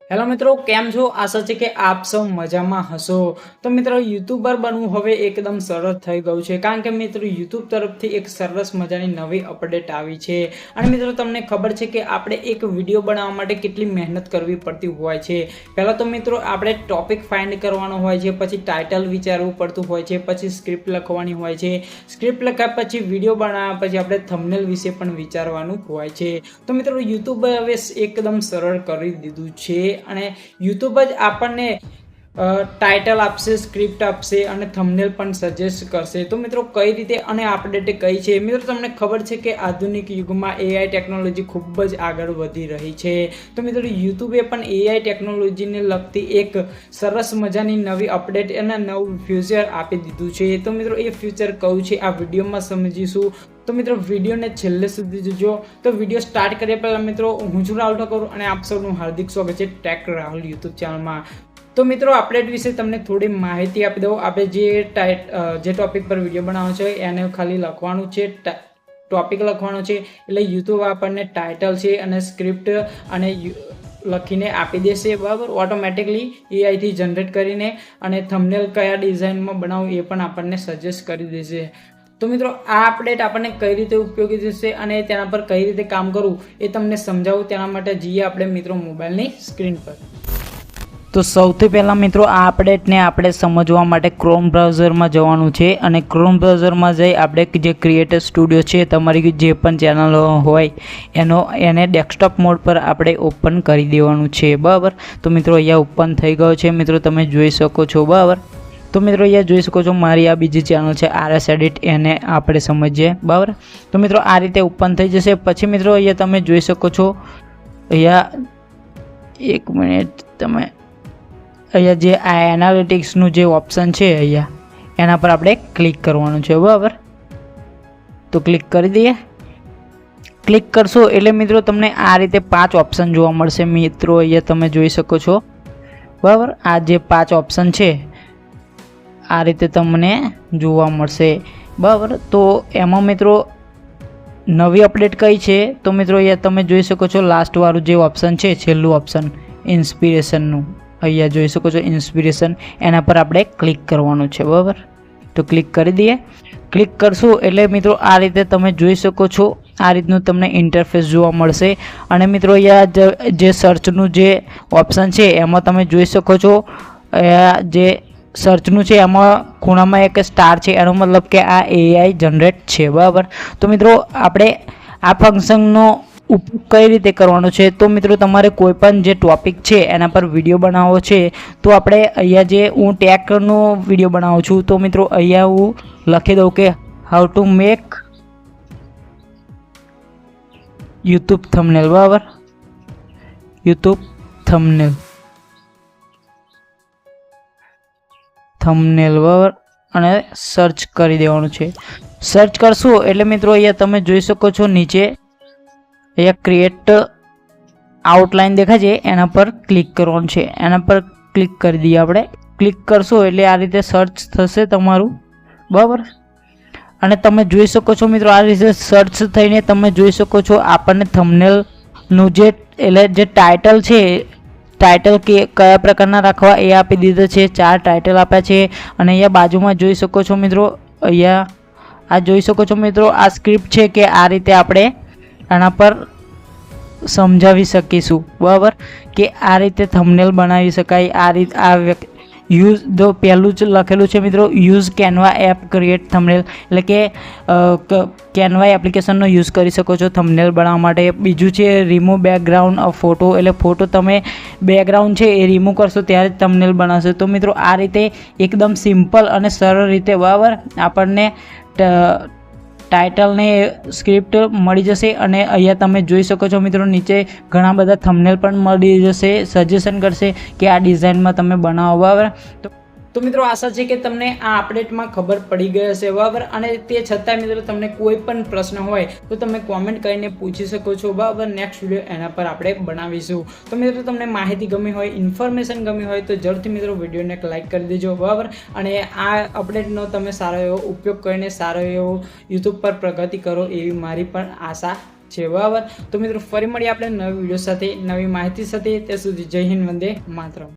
Hello મિત્રો, કેમ છો? આશા છે કે આપ સૌ મજામાં હશો. તો મિત્રો, યુટ્યુબર બનવું હવે એકદમ સરળ થઈ ગયું છે, કારણ કે મિત્રો યુટ્યુબ તરફથી એક સરસ મજાની નવી અપડેટ આવી છે. અને મિત્રો તમને ખબર છે કે આપણે એક વિડીયો બનાવવા માટે કેટલી મહેનત કરવી પડતી હોય છે. પહેલાં તો મિત્રો આપણે ટોપિક ફાઇન્ડ કરવાનો હોય છે, પછી ટાઇટલ વિચારવું પડતું હોય છે, પછી સ્ક્રિપ્ટ લખવાની હોય છે. સ્ક્રિપ્ટ લખ્યા પછી વિડીયો બનાવ્યા પછી આપણે થંબનેલ વિશે પણ વિચારવાનું હોય છે. તો મિત્રો યુટ્યુબ હવે એકદમ સરળ કરી દીધું છે. અને યુટ્યુબ જ આપણને ટાઇટલ આપશે, સ્ક્રિપ્ટ આપશે અને થંબનેલ પણ સજેસ્ટ કરશે. તો મિત્રો કઈ રીતે અને અપડેટ કઈ છે? મિત્રો તમને ખબર છે કે આધુનિક યુગમાં એઆઈ ટેકનોલોજી ખૂબ જ આગળ વધી રહી છે. તો મિત્રો યુટ્યુબે પણ એઆઈ ટેકનોલોજીને લગતી એક સરસ મજાની નવી અપડેટ અને નવું ફ્યુચર આપી દીધું છે. તો મિત્રો એ ફ્યુચર કયું છે આ વિડીયોમાં સમજીશું. તો મિત્રો વિડીયોને છેલ્લે સુધી જોજો. તો વિડીયો સ્ટાર્ટ કરીએ પહેલાં મિત્રો હું છું રાહુલ ઠાકોર અને આપ સૌનું હાર્દિક સ્વાગત છે ટેક રાહુલ યુટ્યુબ ચેનલમાં. તો મિત્રો અપડેટ વિશે તમને થોડી માહિતી આપી દઉં. આપણે જે ટોપિક પર વિડીયો બનાવવાનો છે એને ખાલી લખવાનું છે, ટોપિક લખવાનો છે, એટલે યુટ્યુબ આપણને ટાઇટલ છે અને સ્ક્રિપ્ટ અને લખીને આપી દેશે, બરાબર, ઓટોમેટિકલી એઆઈથી જનરેટ કરીને. અને થંબનેલ કયા ડિઝાઇનમાં બનાવવું એ પણ આપણને સજેસ્ટ કરી દેશે. તો મિત્રો આ અપડેટ આપણને કઈ રીતે ઉપયોગી થશે અને તેના પર કઈ રીતે કામ કરવું એ તમને સમજાવું. તેના માટે જઈએ આપણે મિત્રો મોબાઈલની સ્ક્રીન પર. તો સૌથી પહેલાં મિત્રો આ અપડેટને આપણે સમજવા માટે ક્રોમ બ્રાઉઝરમાં જવાનું છે. અને ક્રોમ બ્રાઉઝરમાં જઈ આપણે જે ક્રિએટર સ્ટુડિયો છે, તમારી જે પણ ચેનલ હોય એને ડેસ્કટોપ મોડ પર આપણે ઓપન કરી દેવાનું છે, બરાબર. તો મિત્રો અહીંયા ઓપન થઈ ગયો છે, મિત્રો તમે જોઈ શકો છો, બરાબર. તો મિત્રો અહીંયા જોઈ શકો છો મારી આ બીજી ચેનલ છે RS એડિટ, એને આપણે સમજીએ, બરાબર. તો મિત્રો આ રીતે ઓપન થઈ જશે. પછી મિત્રો અહીંયા તમે જોઈ શકો છો, અહીંયા એક મિનિટ, તમે અહીંયા જે આ એનાલિટિક્સનું જે ઓપ્શન છે અહીંયા એના પર આપણે ક્લિક કરવાનું છે, બરાબર. તો ક્લિક કરી દઈએ. ક્લિક કરશો એટલે મિત્રો તમને આ રીતે 5 ઓપ્શન જોવા મળશે. મિત્રો અહીંયા તમે જોઈ શકો છો, બરાબર. આ જે 5 ઓપ્શન છે આ રીતે તમને જોવા મળશે, બરાબર. તો એમાં મિત્રો નવી અપડેટ કઈ છે? તો મિત્રો અહીંયા તમે જોઈ શકો છો લાસ્ટવાળું જે ઓપ્શન છે, છેલ્લું ઓપ્શન ઇન્સ્પિરેશનનું, અહીંયા જોઈ શકો છો ઇન્સ્પિરેશન, એના પર આપણે ક્લિક કરવાનું છે, બરાબર. તો ક્લિક કરી દઈએ. ક્લિક કરશું એટલે મિત્રો આ રીતે તમે જોઈ શકો છો, આ રીતનું તમને ઇન્ટરફેસ જોવા મળશે. અને મિત્રો અહીંયા જે સર્ચનું જે ઓપ્શન છે એમાં તમે જોઈ શકો છો જે સર્ચનું છે એમાં ખૂણામાં એક સ્ટાર છે, એનો મતલબ કે આ એઆઈ જનરેટ છે, બરાબર. તો મિત્રો આપણે આ ફંક્શનનો ઉપયોગ કઈ રીતે કરવાનો છે? તો મિત્રો તમારે કોઈ પણ જે ટોપિક છે એના પર વિડીયો બનાવવો છે, તો આપણે અહીંયા જે હું ટેકનો વિડીયો બનાવું છું, તો મિત્રો અહીંયા હું લખી દઉં કે how to make YouTube thumbnail, બરાબર. યુટ્યુબ થંબનેલ, બરાબર. અને સર્ચ કરી દેવાનું છે. સર્ચ કરશું એટલે મિત્રો અહીંયા તમે જોઈ શકો છો નીચે અહીંયા ક્રિએટ આઉટલાઇન દેખાય છે, એના પર ક્લિક કરવાનું છે. એના પર ક્લિક કરી દઈએ આપણે. ક્લિક કરશો એટલે આ રીતે સર્ચ થશે તમારું, બરાબર. અને તમે જોઈ શકો છો મિત્રો આ રીતે સર્ચ થઈને તમે જોઈ શકો છો આપણને થંબનેલનું જે ટાઇટલ છે, ટાઇટલ કયા પ્રકારના રાખવા એ આપી દીધો છે. 4 ટાઇટલ આપ્યા છે. અને અહીંયા બાજુમાં જોઈ શકો છો મિત્રો, અહીંયા આ જોઈ શકો છો મિત્રો, આ સ્ક્રિપ્ટ છે કે આ રીતે આપણે આના પર સમજાવી શકીશું, બરાબર, કે આ રીતે થંબનેલ બનાવી શકાય. આ યુઝ જો પહેલું જ લખેલું છે મિત્રો, use Canva app create thumbnail, એટલે કે કેનવા એપ્લિકેશનનો યુઝ કરી શકો છો થંબનેલ બનાવવા માટે. બીજું છે રિમૂવ બેકગ્રાઉન્ડ ઓફ ફોટો, એટલે ફોટો તમે બેકગ્રાઉન્ડ છે એ રિમૂવ કરશો ત્યારે જ થંબનેલ બનાવશે. તો મિત્રો આ રીતે એકદમ સિમ્પલ અને સરળ રીતે, બરાબર, આપણને ટાઇટલને સ્ક્રિપ્ટ મળી જશે. અને અહીંયા તમે જોઈ શકો છો મિત્રો નીચે ઘણા બધા થંબનેલ પણ મળી જશે, સજેશન કરશે કે આ ડિઝાઇનમાં તમે બનાવો, બરાબર. તો મિત્રો આશા છે કે તમને આ અપડેટમાં ખબર પડી ગઈ હશે, બરાબર. અને તે છતાં મિત્રો તમને કોઈ પણ પ્રશ્ન હોય તો તમે કોમેન્ટ કરીને પૂછી શકો છો, બરાબર. નેક્સ્ટ વિડીયો એના પર આપણે બનાવીશું. તો મિત્રો તમને માહિતી ગમી હોય, ઇન્ફોર્મેશન ગમી હોય તો જરૂરથી મિત્રો વિડીયોને એક લાઇક કરી દેજો, બરાબર. અને આ અપડેટનો તમે સારો એવો ઉપયોગ કરીને સારો એવો યુટ્યુબ પર પ્રગતિ કરો એવી મારી પણ આશા છે, બરાબર. તો મિત્રો ફરી મળીએ આપણે નવી વિડીયો સાથે, નવી માહિતી સાથે. ત્યાં સુધી જય હિન્દ, વંદે માતરમ.